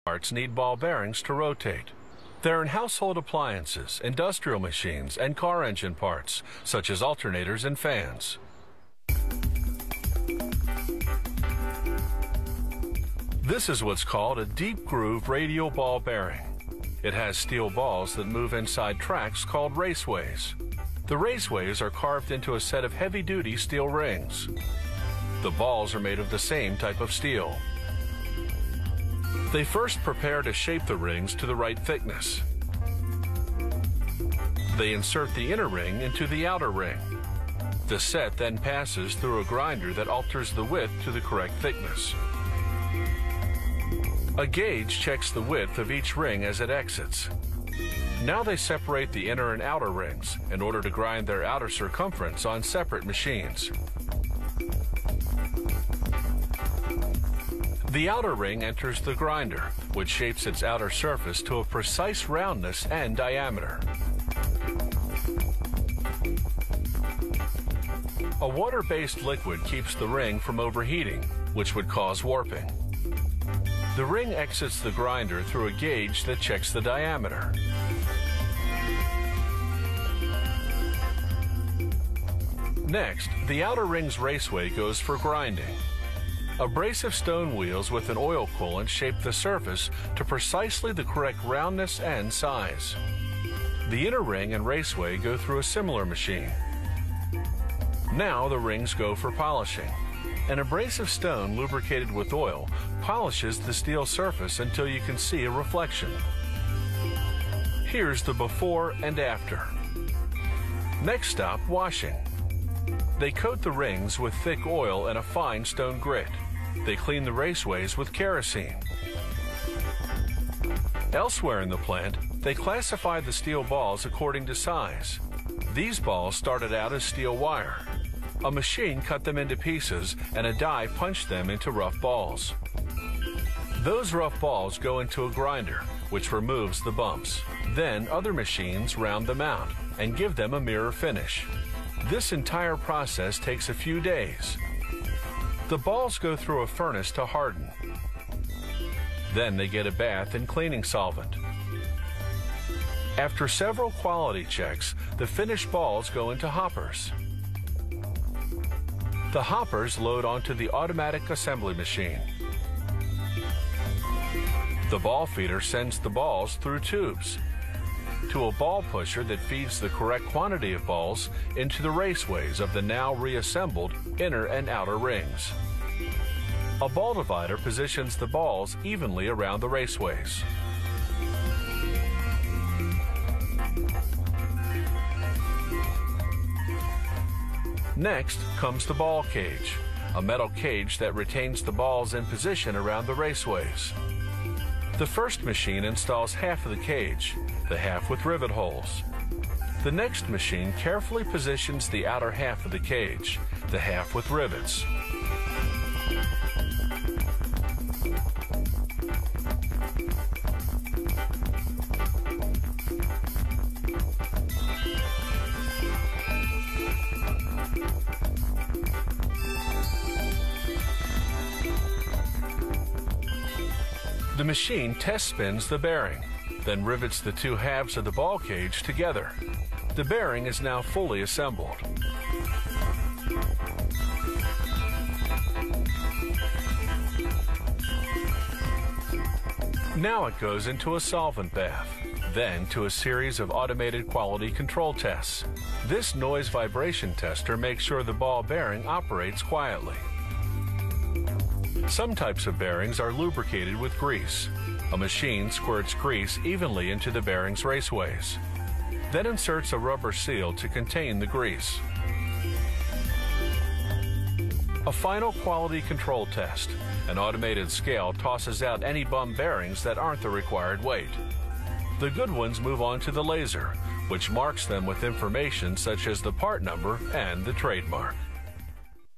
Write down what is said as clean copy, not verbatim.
parts need ball bearings to rotate. They're in household appliances, industrial machines, and car engine parts, such as alternators and fans. This is what's called a deep groove radial ball bearing. It has steel balls that move inside tracks called raceways. The raceways are carved into a set of heavy-duty steel rings. The balls are made of the same type of steel. They first prepare to shape the rings to the right thickness. They insert the inner ring into the outer ring. The set then passes through a grinder that alters the width to the correct thickness. A gauge checks the width of each ring as it exits. Now they separate the inner and outer rings in order to grind their outer circumference on separate machines. The outer ring enters the grinder, which shapes its outer surface to a precise roundness and diameter. A water-based liquid keeps the ring from overheating, which would cause warping. The ring exits the grinder through a gauge that checks the diameter. Next, the outer ring's raceway goes for grinding. Abrasive stone wheels with an oil coolant shape the surface to precisely the correct roundness and size. The inner ring and raceway go through a similar machine. Now the rings go for polishing. An abrasive stone lubricated with oil polishes the steel surface until you can see a reflection. Here's the before and after. Next stop, washing. They coat the rings with thick oil and a fine stone grit. They clean the raceways with kerosene. Elsewhere in the plant, they classify the steel balls according to size. These balls started out as steel wire. A machine cut them into pieces and a die punched them into rough balls. Those rough balls go into a grinder, which removes the bumps. Then other machines round them out and give them a mirror finish. This entire process takes a few days. The balls go through a furnace to harden. Then they get a bath in cleaning solvent. After several quality checks, the finished balls go into hoppers. The hoppers load onto the automatic assembly machine. The ball feeder sends the balls through tubes to a ball pusher that feeds the correct quantity of balls into the raceways of the now reassembled inner and outer rings. A ball divider positions the balls evenly around the raceways. Next comes the ball cage, a metal cage that retains the balls in position around the raceways. The first machine installs half of the cage, the half with rivet holes. The next machine carefully positions the outer half of the cage, the half with rivets. The machine test spins the bearing, then rivets the two halves of the ball cage together. The bearing is now fully assembled. Now it goes into a solvent bath, then to a series of automated quality control tests. This noise vibration tester makes sure the ball bearing operates quietly. Some types of bearings are lubricated with grease. A machine squirts grease evenly into the bearing's raceways, then inserts a rubber seal to contain the grease. A final quality control test. An automated scale tosses out any bum bearings that aren't the required weight. The good ones move on to the laser, which marks them with information such as the part number and the trademark.